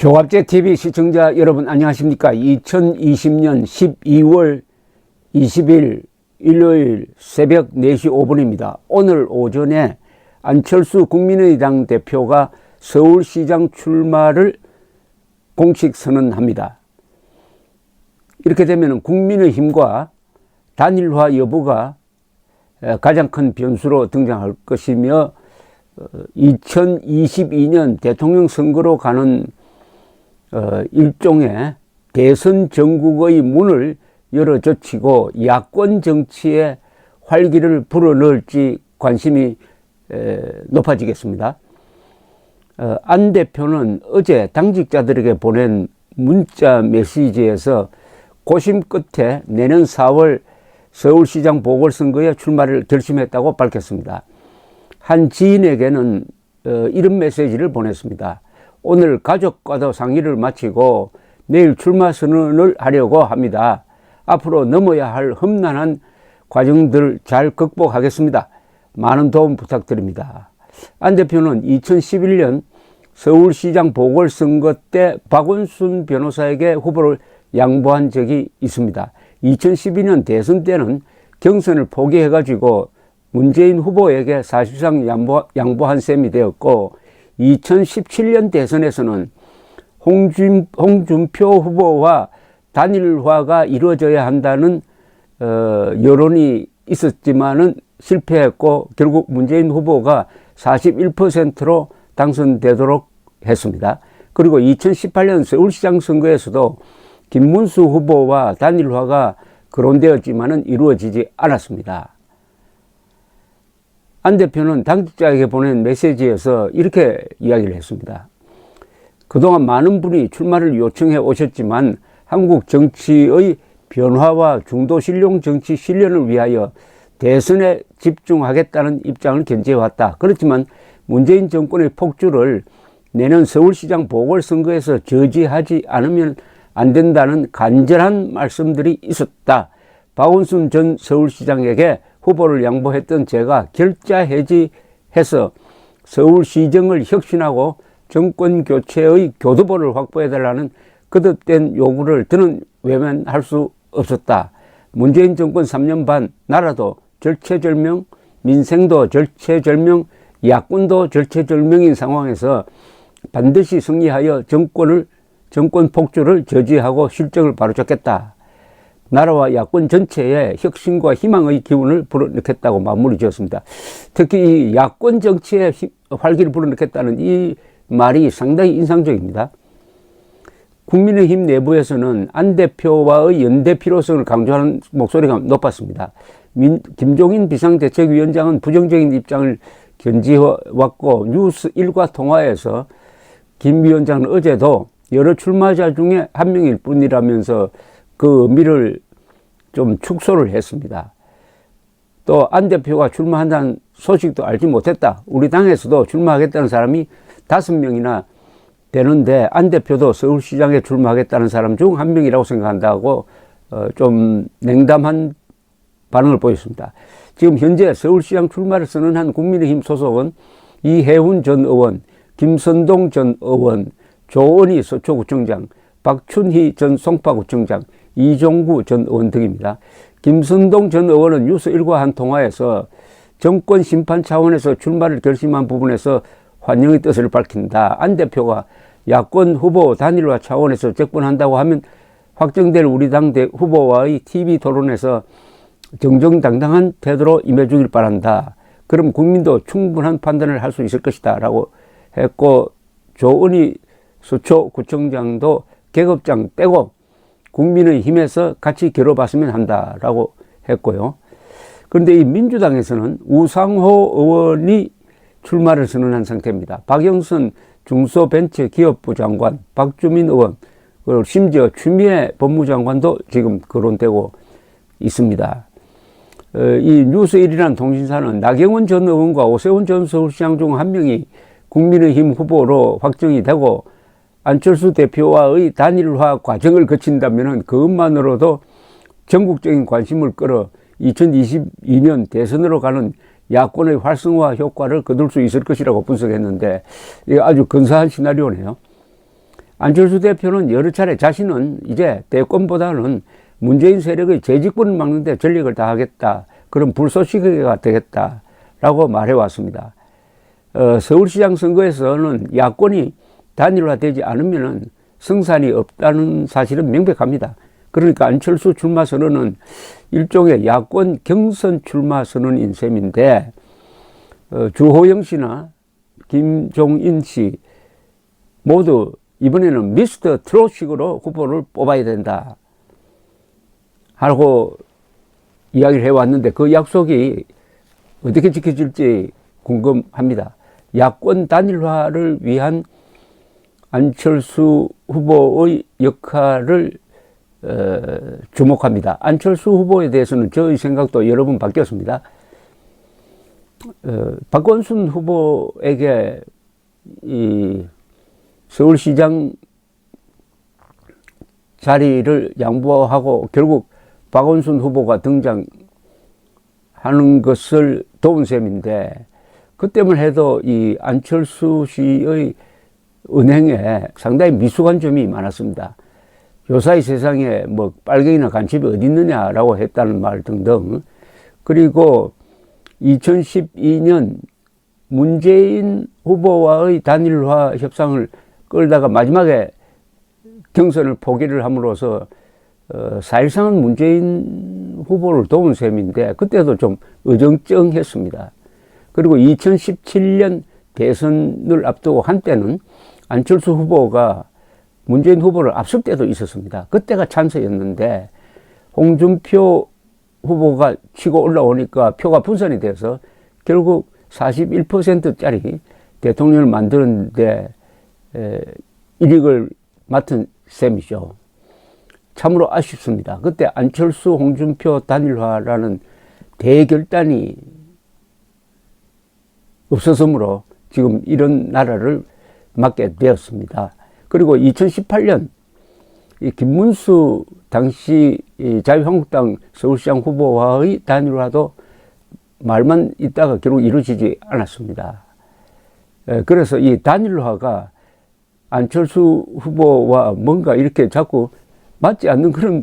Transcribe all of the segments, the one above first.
조갑제TV 시청자 여러분 안녕하십니까. 2020년 12월 20일 일요일 새벽 4시 5분입니다. 오늘 오전에 안철수 국민의당 대표가 서울시장 출마를 공식 선언합니다. 이렇게 되면 국민의힘과 단일화 여부가 가장 큰 변수로 등장할 것이며 2022년 대통령 선거로 가는 일종의 대선 전국의 문을 열어젖히고 야권 정치에 활기를 불어넣을지 관심이 높아지겠습니다. 안 대표는 어제 당직자들에게 보낸 문자 메시지에서 고심 끝에 내년 4월 서울시장 보궐선거에 출마를 결심했다고 밝혔습니다. 한 지인에게는 이런 메시지를 보냈습니다. 오늘 가족과도 상의를 마치고 내일 출마 선언을 하려고 합니다. 앞으로 넘어야 할 험난한 과정들 잘 극복하겠습니다. 많은 도움 부탁드립니다. 안 대표는 2011년 서울시장 보궐선거 때 박원순 변호사에게 후보를 양보한 적이 있습니다. 2012년 대선 때는 경선을 포기해가지고 문재인 후보에게 사실상 양보한 셈이 되었고 2017년 대선에서는 홍준표 후보와 단일화가 이루어져야 한다는 여론이 있었지만은 실패했고 결국 문재인 후보가 41%로 당선되도록 했습니다. 그리고 2018년 서울시장 선거에서도 김문수 후보와 단일화가 거론되었지만은 이루어지지 않았습니다. 안 대표는 당직자에게 보낸 메시지에서 이렇게 이야기를 했습니다. 그동안 많은 분이 출마를 요청해 오셨지만 한국 정치의 변화와 중도신용 정치 실현을 위하여 대선에 집중하겠다는 입장을 견지해왔다. 그렇지만 문재인 정권의 폭주를 내년 서울시장 보궐선거에서 저지하지 않으면 안 된다는 간절한 말씀들이 있었다. 박원순 전 서울시장에게 후보를 양보했던 제가 결자 해지해서 서울시정을 혁신하고 정권 교체의 교두보를 확보해달라는 거듭된 요구를 저는 외면할 수 없었다. 문재인 정권 3년 반 나라도 절체절명, 민생도 절체절명, 야권도 절체절명인 상황에서 반드시 승리하여 정권 폭주를 저지하고 실정을 바로잡겠다. 나라와 야권 전체에 혁신과 희망의 기운을 불어넣겠다고 마무리 지었습니다. 특히 이 야권 정치에 활기를 불어넣겠다는 이 말이 상당히 인상적입니다. 국민의힘 내부에서는 안 대표와의 연대 필요성을 강조하는 목소리가 높았습니다. 김종인 비상대책위원장은 부정적인 입장을 견지해왔고 뉴스1과 통화에서 김 위원장은 어제도 여러 출마자 중에 한 명일 뿐이라면서 그 의미를 좀 축소를 했습니다. 또 안 대표가 출마한다는 소식도 알지 못했다. 우리 당에서도 출마하겠다는 사람이 5명이나 되는데 안 대표도 서울시장에 출마하겠다는 사람 중 한 명이라고 생각한다고 좀 냉담한 반응을 보였습니다. 지금 현재 서울시장 출마를 선언한 국민의힘 소속은 이해훈 전 의원, 김선동 전 의원, 조은희 서초구청장, 박춘희 전 송파구청장, 이종구 전 의원 등입니다. 김선동 전 의원은 뉴스1과 한 통화에서 정권 심판 차원에서 출마를 결심한 부분에서 환영의 뜻을 밝힌다. 안 대표가 야권 후보 단일화 차원에서 접근한다고 하면 확정될 우리 당 후보와의 TV 토론에서 정정당당한 태도로 임해주길 바란다. 그럼 국민도 충분한 판단을 할 수 있을 것이다 라고 했고 조은희 서초구청장도 계급장 빼고 국민의힘에서 같이 겨뤄봤으면 한다라고 했고요. 그런데 이 민주당에서는 우상호 의원이 출마를 선언한 상태입니다. 박영선 중소벤처기업부 장관, 박주민 의원, 그리고 심지어 추미애 법무장관도 지금 거론되고 있습니다. 이 뉴스1이라는 통신사는 나경원 전 의원과 오세훈 전 서울시장 중 한 명이 국민의힘 후보로 확정이 되고 안철수 대표와의 단일화 과정을 거친다면 그것만으로도 전국적인 관심을 끌어 2022년 대선으로 가는 야권의 활성화 효과를 거둘 수 있을 것이라고 분석했는데 이게 아주 근사한 시나리오네요. 안철수 대표는 여러 차례 자신은 이제 대권보다는 문재인 세력의 재집권을 막는 데 전력을 다하겠다. 그런 불쏘시개가 되겠다라고 말해왔습니다. 서울시장 선거에서는 야권이 단일화되지 않으면 승산이 없다는 사실은 명백합니다. 그러니까 안철수 출마 선언은 일종의 야권 경선 출마 선언인 셈인데 주호영 씨나 김종인 씨 모두 이번에는 미스터 트롯식으로 후보를 뽑아야 된다 하고 이야기를 해왔는데 그 약속이 어떻게 지켜질지 궁금합니다. 야권 단일화를 위한 안철수 후보의 역할을 주목합니다. 안철수 후보에 대해서는 저의 생각도 여러 번 바뀌었습니다. 박원순 후보에게 이 서울시장 자리를 양보하고 결국 박원순 후보가 등장하는 것을 도운 셈인데 그때만 해도 이 안철수 씨의 은행에 상당히 미숙한 점이 많았습니다. 요사이 세상에 뭐 빨갱이나 간첩이 어디 있느냐라고 했다는 말 등등. 그리고 2012년 문재인 후보와의 단일화 협상을 끌다가 마지막에 경선을 포기를 함으로써 사실상은 문재인 후보를 도운 셈인데 그때도 좀 어정쩡했습니다. 그리고 2017년 대선을 앞두고 한때는 안철수 후보가 문재인 후보를 앞설 때도 있었습니다. 그때가 찬스였는데 홍준표 후보가 치고 올라오니까 표가 분산이 돼서 결국 41%짜리 대통령을 만드는데 일익을 맡은 셈이죠. 참으로 아쉽습니다. 그때 안철수 홍준표 단일화라는 대결단이 없었으므로 지금 이런 나라를 맡게 되었습니다. 그리고 2018년 이 김문수 당시 자유한국당 서울시장 후보와의 단일화도 말만 있다가 결국 이루어지지 않았습니다. 그래서 이 단일화가 안철수 후보와 뭔가 이렇게 자꾸 맞지 않는 그런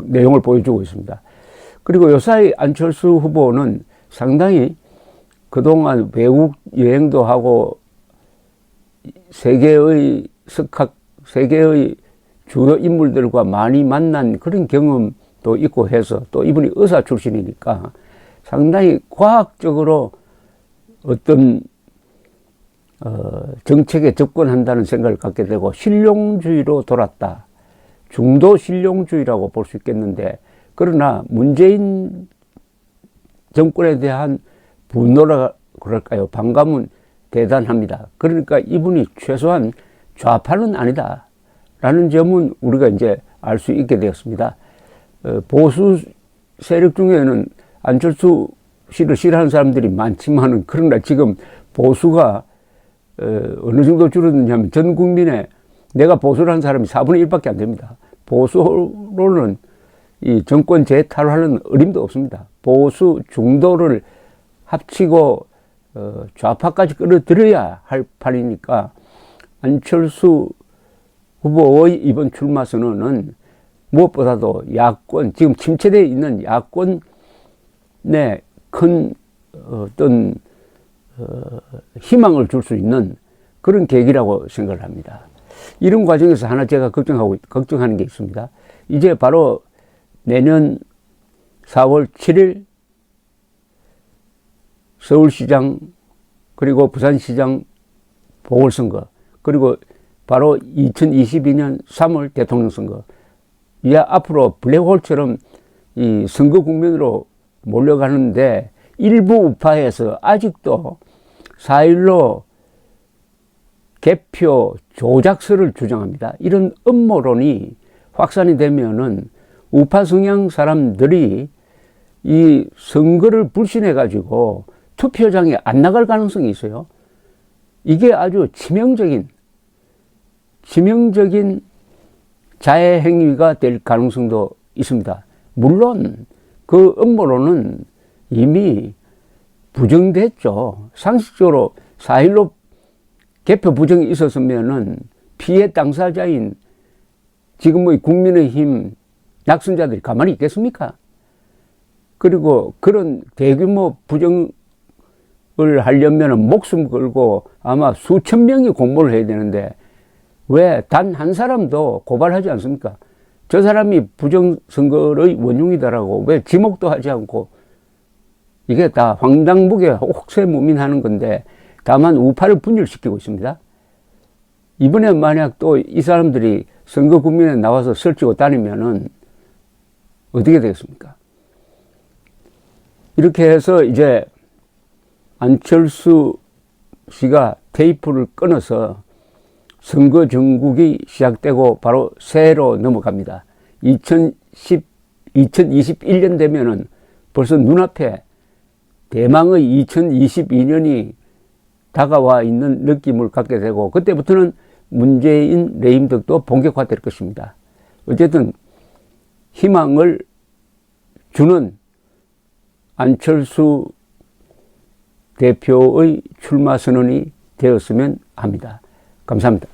내용을 보여주고 있습니다. 그리고 요사이 안철수 후보는 상당히 그동안 외국 여행도 하고 세계의 주요 인물들과 많이 만난 그런 경험도 있고 해서 또 이분이 의사 출신이니까 상당히 과학적으로 어떤 정책에 접근한다는 생각을 갖게 되고 실용주의로 돌았다. 중도 실용주의라고 볼 수 있겠는데 그러나 문재인 정권에 대한 분노라 그럴까요? 반감은 대단합니다. 그러니까 이분이 최소한 좌파는 아니다. 라는 점은 우리가 이제 알 수 있게 되었습니다. 보수 세력 중에는 안철수 씨를 싫어하는 사람들이 많지만은 그러나 지금 보수가 어느 정도 줄어드냐면 전 국민의 내가 보수라는 사람이 4분의 1밖에 안 됩니다. 보수로는 이 정권 재탈환하는 어림도 없습니다. 보수 중도를 합치고 좌파까지 끌어들여야 할 판이니까 안철수 후보의 이번 출마 선언은 무엇보다도 야권, 지금 침체되어 있는 야권에 큰 어떤 희망을 줄 수 있는 그런 계기라고 생각을 합니다. 이런 과정에서 하나 제가 걱정하는 게 있습니다. 이제 바로 내년 4월 7일 서울시장 그리고 부산시장 보궐선거 그리고 바로 2022년 3월 대통령 선거. 이 앞으로 블랙홀처럼 이 선거 국면으로 몰려가는데 일부 우파에서 아직도 4.15 개표 조작설을 주장합니다. 이런 음모론이 확산이 되면은 우파 성향 사람들이 이 선거를 불신해 가지고 투표장에 안 나갈 가능성이 있어요. 이게 아주 치명적인 자해 행위가 될 가능성도 있습니다. 물론 그 음모론은 이미 부정됐죠. 상식적으로 4.15 개표 부정이 있었으면은 피해 당사자인 지금의 국민의힘 낙선자들이 가만히 있겠습니까? 그리고 그런 대규모 부정을 하려면 목숨 걸고 아마 수천 명이 공모를 해야 되는데 왜 단 한 사람도 고발하지 않습니까? 저 사람이 부정선거의 원흉이다라고 왜 지목도 하지 않고, 이게 다 황당무계 혹세무민하는 건데 다만 우파를 분열시키고 있습니다. 이번에 만약 또 이 사람들이 선거 국면에 나와서 설치고 다니면은 어떻게 되겠습니까? 이렇게 해서 이제 안철수 씨가 테이프를 끊어서 선거 전국이 시작되고 바로 새해로 넘어갑니다. 2021년 되면은 벌써 눈앞에 대망의 2022년이 다가와 있는 느낌을 갖게 되고, 그때부터는 문재인 레임덕도 본격화될 것입니다. 어쨌든 희망을 주는 안철수 대표의 출마 선언이 되었으면 합니다. 감사합니다.